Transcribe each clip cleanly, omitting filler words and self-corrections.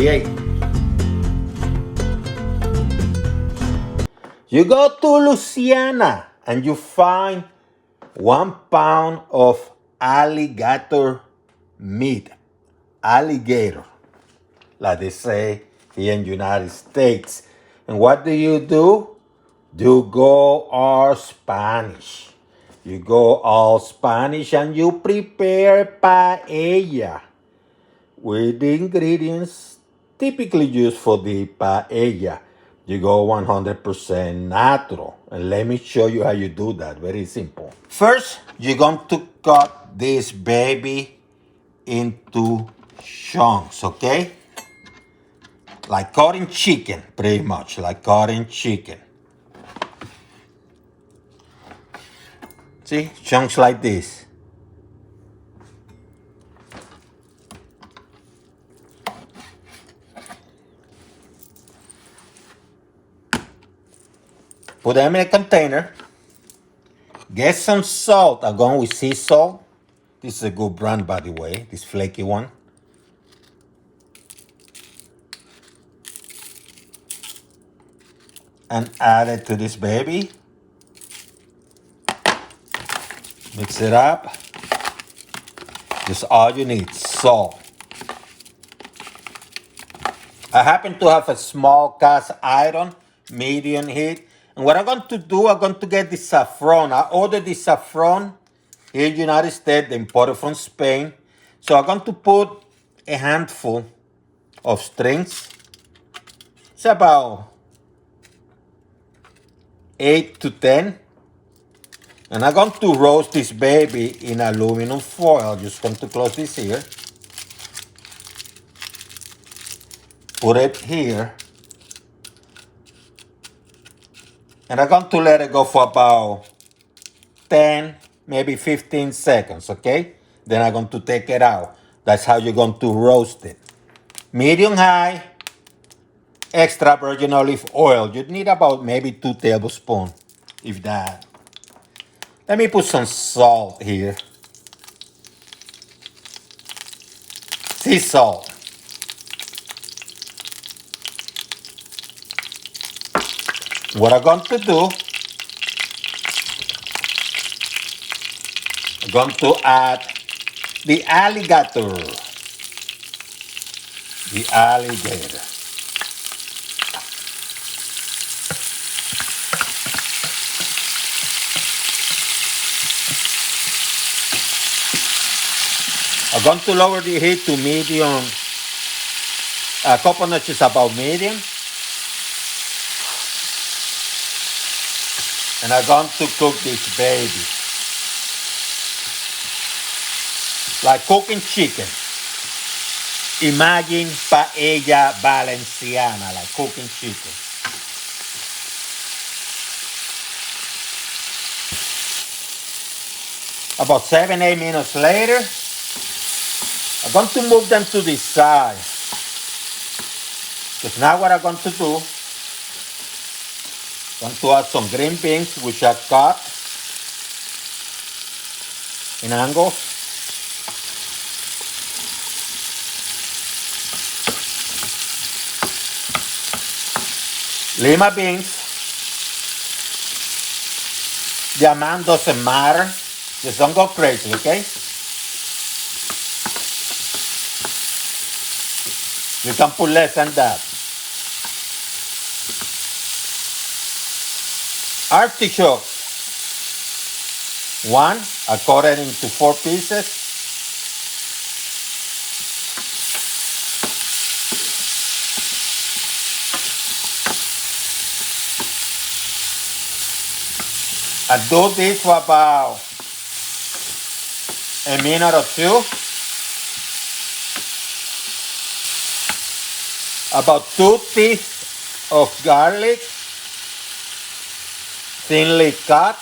create. You go to Louisiana and you find 1 pound of alligator meat, alligator, like they say here in the United States. And what do? You go all Spanish. You go all Spanish and you prepare paella with the ingredients typically used for the paella. You go 100% natural. And let me show you how you do that. Very simple. First, you're going to cut this baby into chunks, okay? Like cutting chicken, pretty much, like cutting chicken. See, chunks like this. Put them in a container. Get some salt. I'm going with sea salt. This is a good brand, by the way, this flaky one. And add it to this baby. Mix it up. Just all you need, salt. I happen to have a small cast iron, medium heat. And what I'm going to do, I'm going to get the saffron. I ordered the saffron here in the United States, they imported from Spain. So I'm going to put a handful of strings. It's about 8 to 10. And I'm going to roast this baby in aluminum foil. Just going to close this here. Put it here. And I'm going to let it go for about 10, maybe 15 seconds, okay? Then I'm going to take it out. That's how you're going to roast it. Medium high, extra virgin olive oil. You need about maybe 2 tablespoons, if that. Let me put some salt here. Sea salt. What I'm going to do, I'm going to add the alligator. The alligator. I'm going to lower the heat to medium. A couple notches above medium. And I'm going to cook this baby. Like cooking chicken. Imagine paella valenciana, like cooking chicken. About 7-8 minutes later, I'm going to move them to the side. Because now what I'm going to do, I'm going to add some green beans, which I cut in angles. Lima beans. The amount doesn't matter. Just don't go crazy, okay? You can put less than that. Artichokes. 1, I cut it into 4 pieces. I do this for about a minute or 2. About 2 teeth of garlic, thinly cut.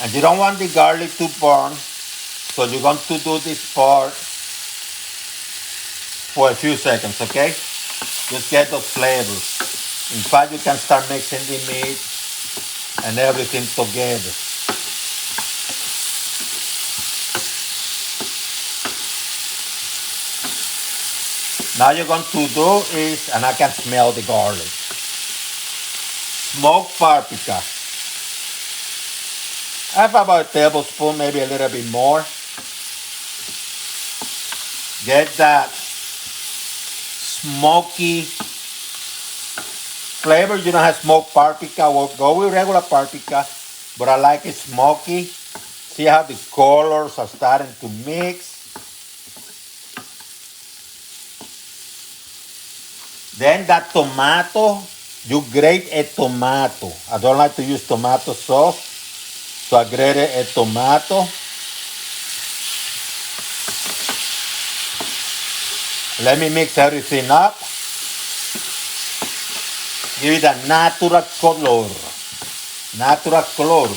And you don't want the garlic to burn, so you're going to do this part for a few seconds, okay? Just get those flavors. In fact, you can start mixing the meat and everything together. Now you're going to do is, and I can smell the garlic, smoked paprika. I have about a tablespoon, maybe a little bit more. Get that smoky flavor. You don't have smoked paprika. We'll go with regular paprika, but I like it smoky. See how the colors are starting to mix. Then that tomato, you grate a tomato. I don't like to use tomato sauce, so I grated a tomato. Let me mix everything up. Give it a natural color. Natural color.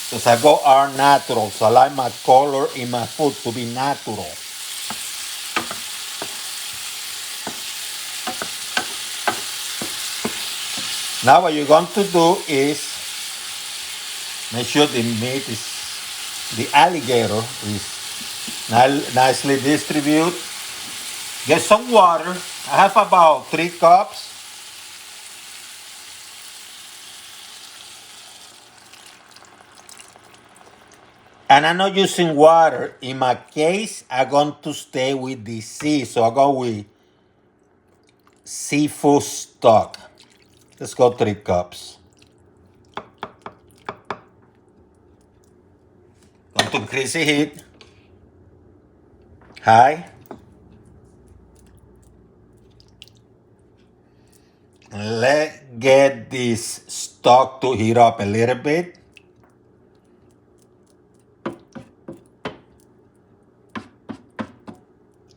Because I go are natural, so I like my color in my food to be natural. Now what you're going to do is make sure the meat is, the alligator is nicely distributed. Get some water. I have about 3 cups. And I'm not using water. In my case, I'm going to stay with the sea. So I go with seafood stock. Let's go 3 cups. Going to increase the heat. High. Let's get this stock to heat up a little bit.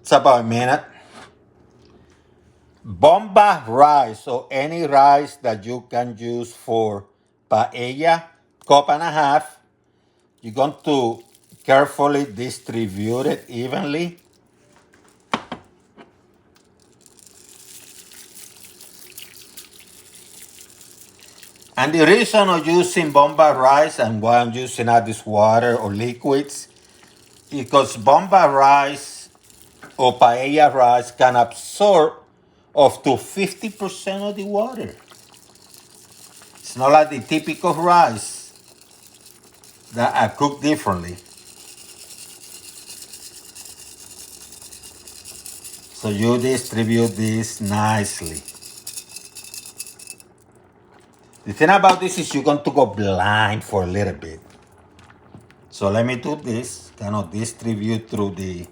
It's about a minute. Bomba rice, or any rice that you can use for paella, 1.5 cups. You're going to carefully distribute it evenly. And the reason of using bomba rice and why I'm using all this water or liquids, because bomba rice or paella rice can absorb up to 50% of the water. It's not like the typical rice that I cook differently. So you distribute this nicely. The thing about this is you're going to go blind for a little bit. So let me do this, kind of distribute through the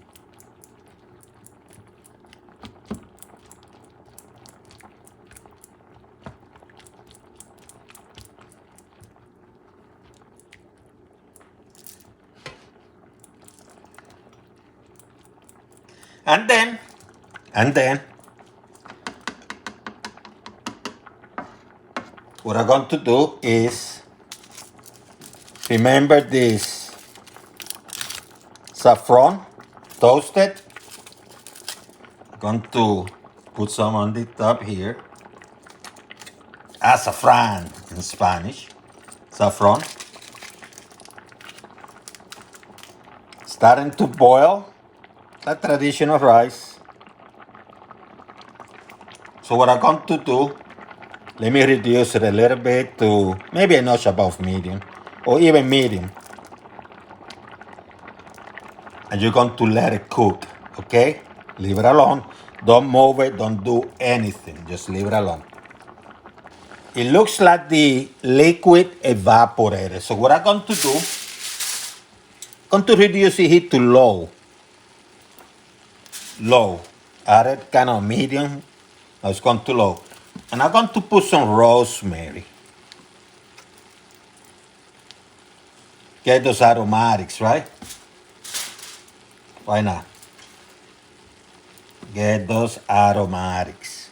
and then what I'm going to do is, remember this saffron toasted. I'm going to put some on the top here. Azafran in Spanish. Saffron. Starting to boil. That traditional rice. So what I'm going to do, let me reduce it a little bit to maybe a notch above medium or even medium. And you're going to let it cook, okay? Leave it alone. Don't move it, don't do anything. Just leave it alone. It looks like the liquid evaporated. So what I'm going to do, I'm going to reduce the heat to low. Low. Add it kind of medium. Now it's gone too low. And I'm going to put some rosemary. Get those aromatics, right? Why not? Get those aromatics.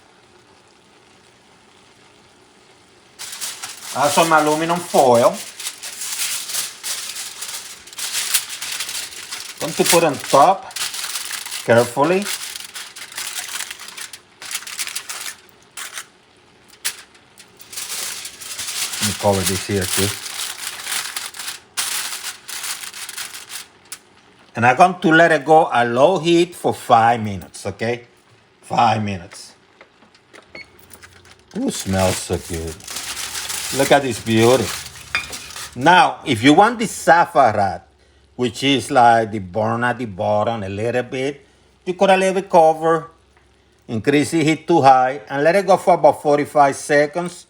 Add some aluminum foil. Going to put on top carefully. Let me cover this here too. And I'm going to let it go at low heat for 5 minutes, okay? 5 minutes. Ooh, smells so good. Look at this beauty. Now, if you want the saffron, which is like the burn at the bottom a little bit, you could leave it cover, increase the heat to high, and let it go for about 45 seconds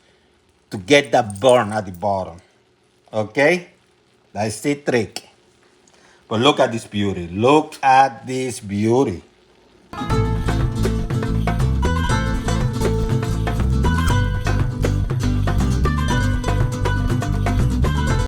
to get that burn at the bottom. Okay? That's the trick. But look at this beauty. Look at this beauty.